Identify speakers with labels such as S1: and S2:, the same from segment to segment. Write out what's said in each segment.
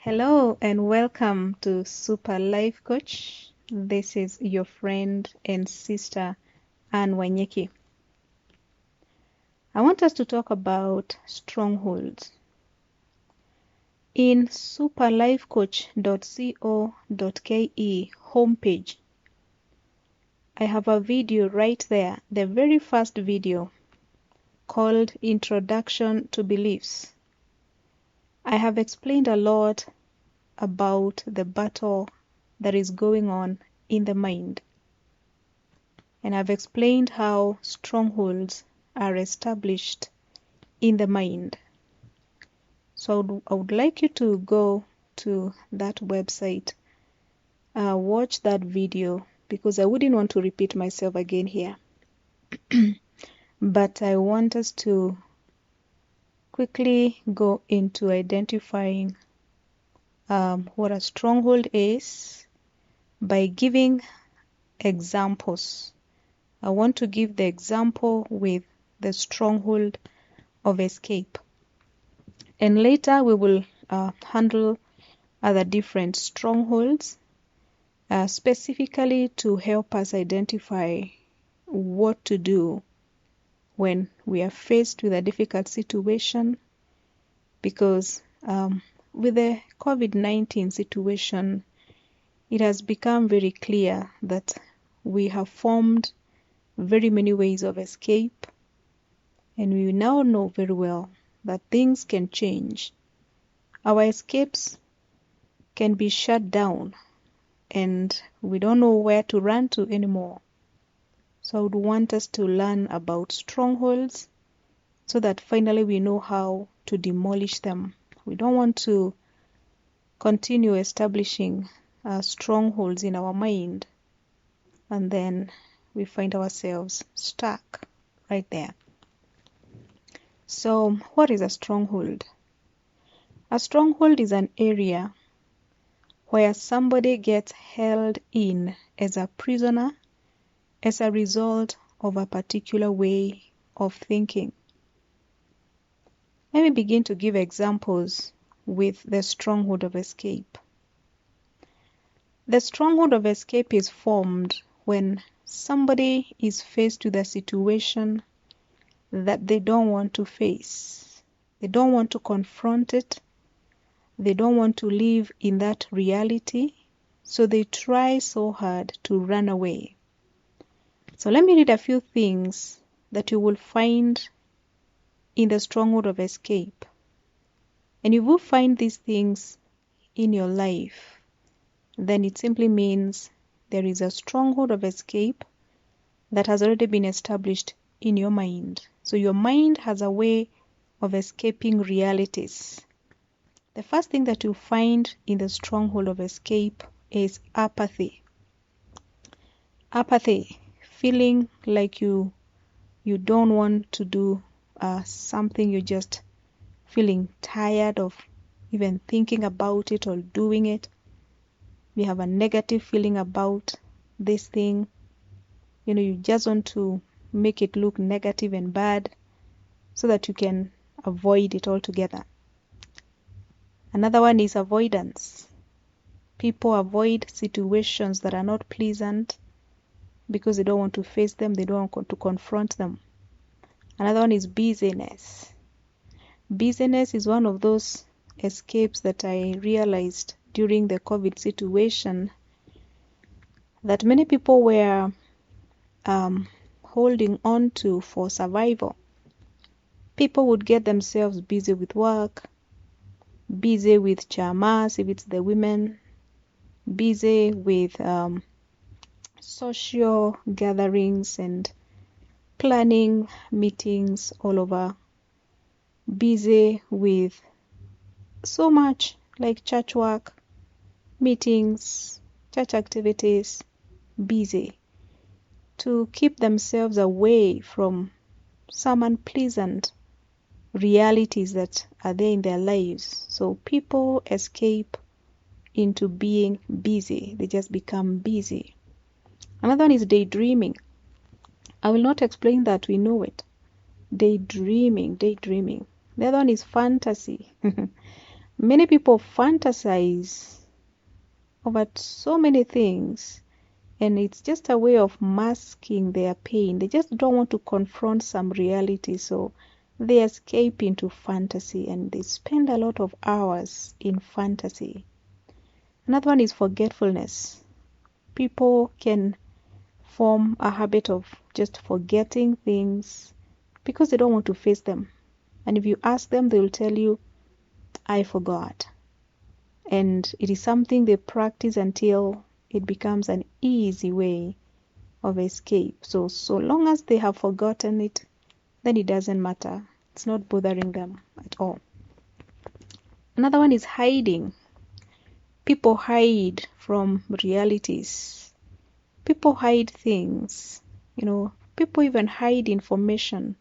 S1: Hello and welcome to Super Life Coach. This is your friend and sister Anne Wanyeki. I want us to talk about strongholds. In superlifecoach.co.ke homepage, I have a video right there, the very first video called Introduction to Beliefs. I have explained a lot about the battle that is going on in the mind. And I've explained how strongholds are established in the mind. So I would like you to go to that website, watch that video, because I wouldn't want to repeat myself again here. But I want us to quickly go into identifying what a stronghold is by giving examples. I want to give the example with the stronghold of escape. And later we will handle other different strongholds, specifically to help us identify what to do when we are faced with a difficult situation, because with the COVID-19 situation, it has become very clear that we have formed very many ways of escape, and we now know very well that things can change. Our escapes can be shut down, and we don't know where to run to anymore. So I would want us to learn about strongholds so that finally we know how to demolish them. We don't want to continue establishing strongholds in our mind, and then we find ourselves stuck right there. So, what is a stronghold? A stronghold is an area where somebody gets held in as a prisoner as a result of a particular way of thinking. Let me begin to give examples with the stronghold of escape. The stronghold of escape is formed when somebody is faced with a situation that they don't want to face. They don't want to confront it. They don't want to live in that reality. So they try so hard to run away. So let me read a few things that you will find in the stronghold of escape. And if you find these things in your life, then it simply means there is a stronghold of escape that has already been established in your mind. So your mind has a way of escaping realities. The first thing that you find in the stronghold of escape is apathy. Apathy, feeling like you don't want to do something, you're just feeling tired of even thinking about it or doing it. You have a negative feeling about this thing. You just want to make it look negative and bad so that you can avoid it altogether. Another one is avoidance. People avoid situations that are not pleasant because they don't want to face them, they don't want to confront them. Another one is busyness. Busyness is one of those escapes that I realized during the COVID situation that many people were holding on to for survival. People would get themselves busy with work, busy with chamas if it's the women, busy with social gatherings and planning meetings all over, busy with so much like church work, meetings, church activities, busy to keep themselves away from some unpleasant realities that are there in their lives. So people escape into being busy. They just become busy. Another one is daydreaming. I will not explain that, we know it. Daydreaming. The other one is fantasy. Many people fantasize about so many things, and it's just a way of masking their pain. They just don't want to confront some reality, so they escape into fantasy and they spend a lot of hours in fantasy. Another one is forgetfulness. People can form a habit of just forgetting things because they don't want to face them. And if you ask them, they will tell you, I forgot. And it is something they practice until it becomes an easy way of escape. So long as they have forgotten it, then it doesn't matter. It's not bothering them at all. Another one is hiding. People hide from realities. People hide things. People even hide information.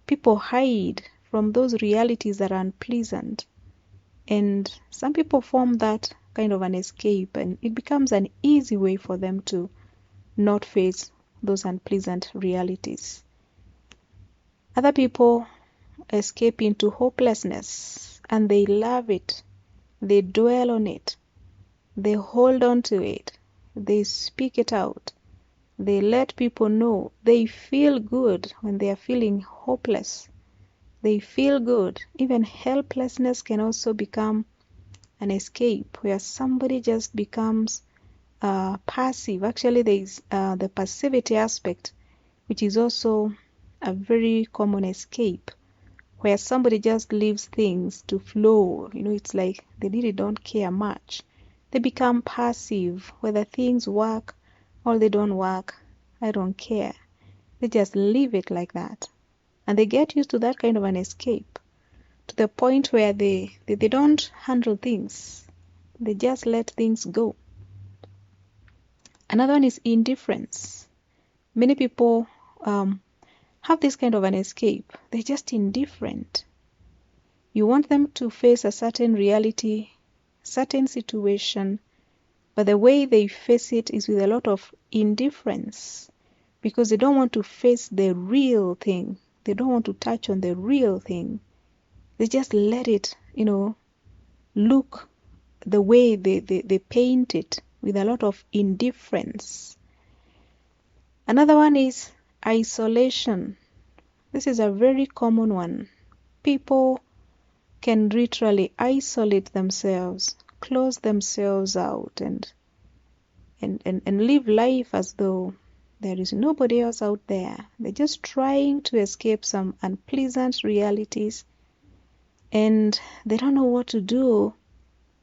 S1: People hide from those realities that are unpleasant. And some people form that kind of an escape, and it becomes an easy way for them to not face those unpleasant realities. Other people escape into hopelessness, and they love it. They dwell on it. They hold on to it. They speak it out. They let people know. They feel good when they are feeling hopeless. They feel good. Even helplessness can also become an escape, where somebody just becomes passive. Actually, there is the passivity aspect, which is also a very common escape, where somebody just leaves things to flow. It's like they really don't care much. They become passive. Whether things work or they don't work, I don't care. They just leave it like that. And they get used to that kind of an escape, to the point where they don't handle things. They just let things go. Another one is indifference. Many people have this kind of an escape. They're just indifferent. You want them to face a certain reality, certain situation, but the way they face it is with a lot of indifference, because they don't want to face the real thing. They don't want to touch on the real thing. They just let it, look the way they paint it, with a lot of indifference. Another one is isolation. This is a very common one. People can literally isolate themselves, close themselves out, and live life as though there is nobody else out there. They're just trying to escape some unpleasant realities, and they don't know what to do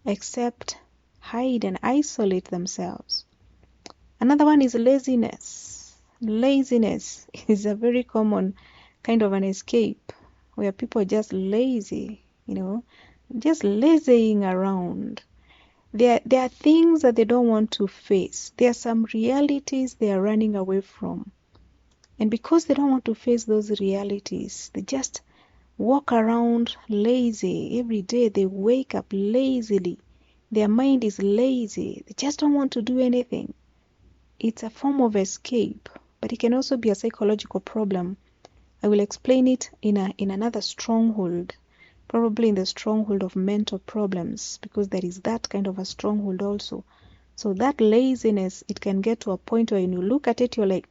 S1: except hide and isolate themselves. Another one is laziness. Laziness is a very common kind of an escape, where people are just lazy, just lazying around. There are things that they don't want to face. There are some realities they are running away from. And because they don't want to face those realities, they just walk around lazy. Every day they wake up lazily. Their mind is lazy. They just don't want to do anything. It's a form of escape, but it can also be a psychological problem. I will explain it in another stronghold, probably in the stronghold of mental problems, because there is that kind of a stronghold also. So that laziness, it can get to a point where when you look at it, you're like,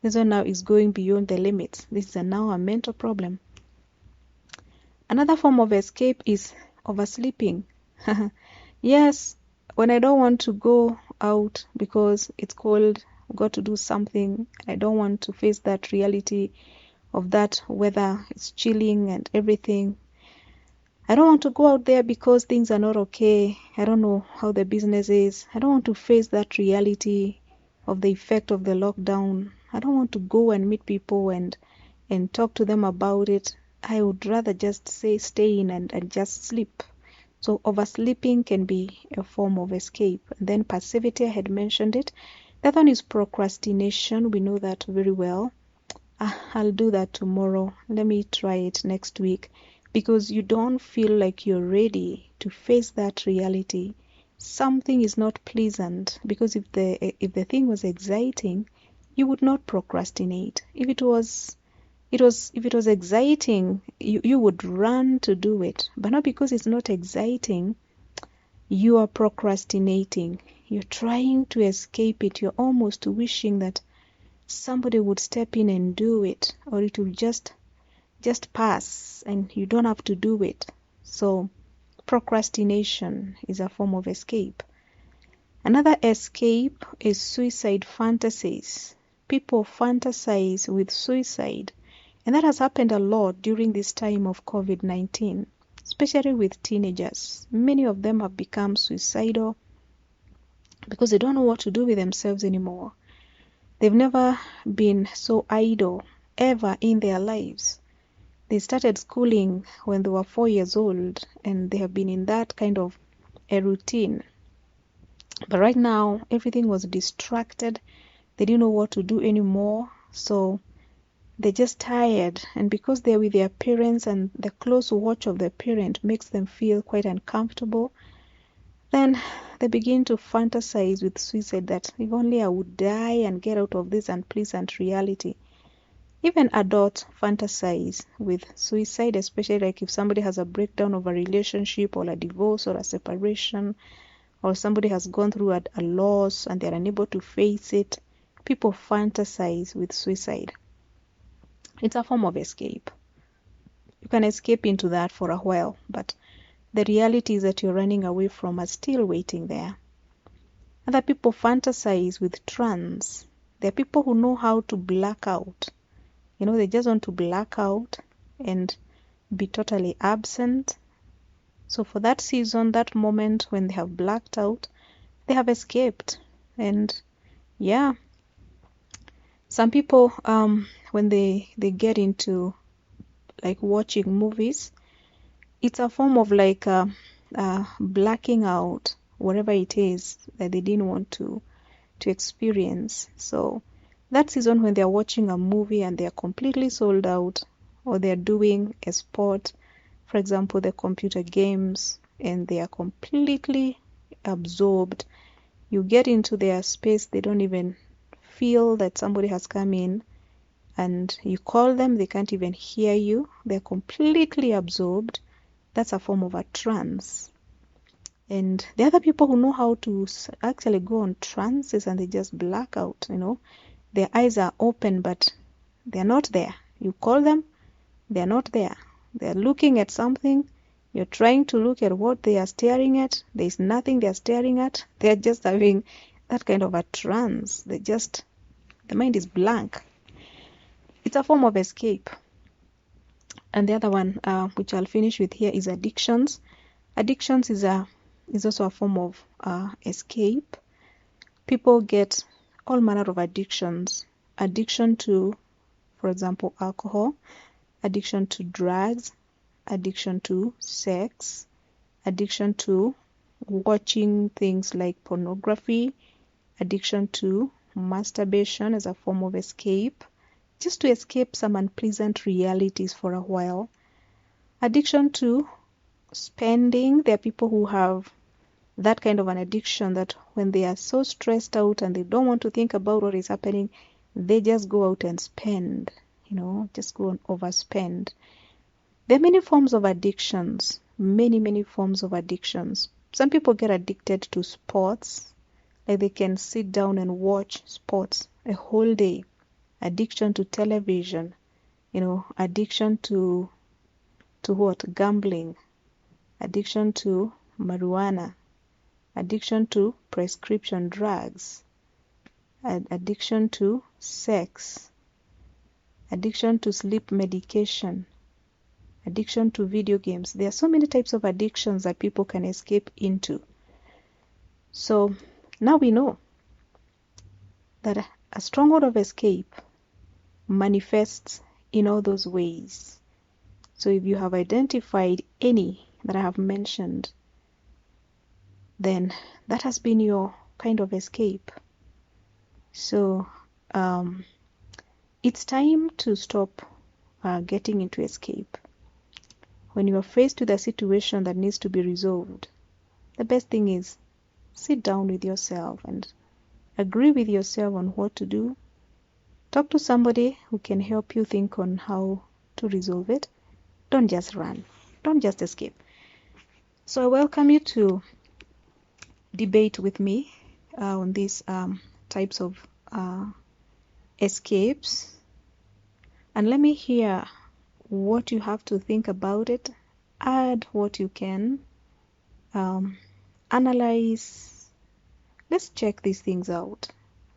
S1: this one now is going beyond the limits. This is now a mental problem. Another form of escape is oversleeping. Yes, when I don't want to go out because it's cold, I've got to do something, I don't want to face that reality of that weather, it's chilling and everything. I don't want to go out there because things are not okay. I don't know how the business is. I don't want to face that reality of the effect of the lockdown. I don't want to go and meet people and talk to them about it. I would rather just stay in and just sleep. So oversleeping can be a form of escape. And then passivity, I had mentioned it. That one is procrastination. We know that very well. I'll do that tomorrow. Let me try it next week. Because you don't feel like you're ready to face that reality. Something is not pleasant. Because if the thing was exciting, you would not procrastinate. If it was if it was exciting, you would run to do it. But not because it's not exciting, you are procrastinating. You're trying to escape it. You're almost wishing that somebody would step in and do it, or it will just pass and you don't have to do it. So procrastination is a form of escape. Another escape is suicide fantasies. People fantasize with suicide, and that has happened a lot during this time of COVID-19, especially with teenagers. Many of them have become suicidal because they don't know what to do with themselves anymore. They've never been so idle ever in their lives. They started schooling when they were 4 years old, and they have been in that kind of a routine. But right now, everything was distracted. They didn't know what to do anymore. So they're just tired. And because they're with their parents and the close watch of their parent makes them feel quite uncomfortable, then they begin to fantasize with suicide, that if only I would die and get out of this unpleasant reality. Even adults fantasize with suicide, especially like if somebody has a breakdown of a relationship or a divorce or a separation, or somebody has gone through a loss and they're unable to face it. People fantasize with suicide. It's a form of escape. You can escape into that for a while, but the reality is that you're running away from are still waiting there. Other people fantasize with trance. There are people who know how to black out. They just want to black out and be totally absent. So for that season, that moment when they have blacked out, they have escaped. And yeah, some people, when they get into like watching movies, it's a form of like blacking out whatever it is that they didn't want to experience. So that season when they're watching a movie and they're completely sold out, or they're doing a sport, for example, the computer games, and they are completely absorbed, you get into their space, they don't even feel that somebody has come in, and you call them, they can't even hear you. They're completely absorbed. That's a form of a trance. And the other people who know how to actually go on trances and they just black out, their eyes are open, but they're not there. You call them, they're not there. They're looking at something. You're trying to look at what they are staring at. There's nothing they're staring at. They're just having that kind of a trance. The mind is blank. It's a form of escape. And the other one, which I'll finish with here, is addictions. Addictions is also a form of escape. People get all manner of addictions. Addiction to, for example, alcohol, addiction to drugs, addiction to sex, addiction to watching things like pornography, addiction to masturbation as a form of escape, just to escape some unpleasant realities for a while. Addiction to spending. There are people who have that kind of an addiction that when they are so stressed out and they don't want to think about what is happening, they just go out and spend, just go and overspend. There are many forms of addictions, many forms of addictions. Some people get addicted to sports, like they can sit down and watch sports a whole day. Addiction to television, addiction to what? Gambling, addiction to marijuana, addiction to prescription drugs, addiction to sex, addiction to sleep medication, addiction to video games. There are so many types of addictions that people can escape into. So now we know that a stronghold of escape manifests in all those ways. So if you have identified any that I have mentioned, then that has been your kind of escape. So it's time to stop getting into escape. When you are faced with a situation that needs to be resolved, the best thing is sit down with yourself and agree with yourself on what to do, Talk to somebody who can help you think on how to resolve it. Don't just run. Don't just escape. So I welcome you to debate with me on these types of escapes. And let me hear what you have to think about it. Add what you can. Analyze. Let's check these things out.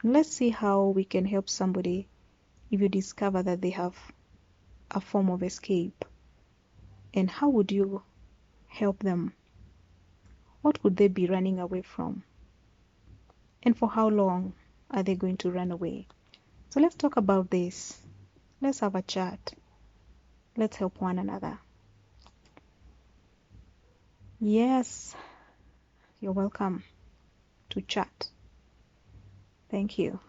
S1: Let's see how we can help somebody if you discover that they have a form of escape. And how would you help them? What would they be running away from? And for how long are they going to run away? So let's talk about this. Let's have a chat. Let's help one another. Yes, you're welcome to chat. Thank you.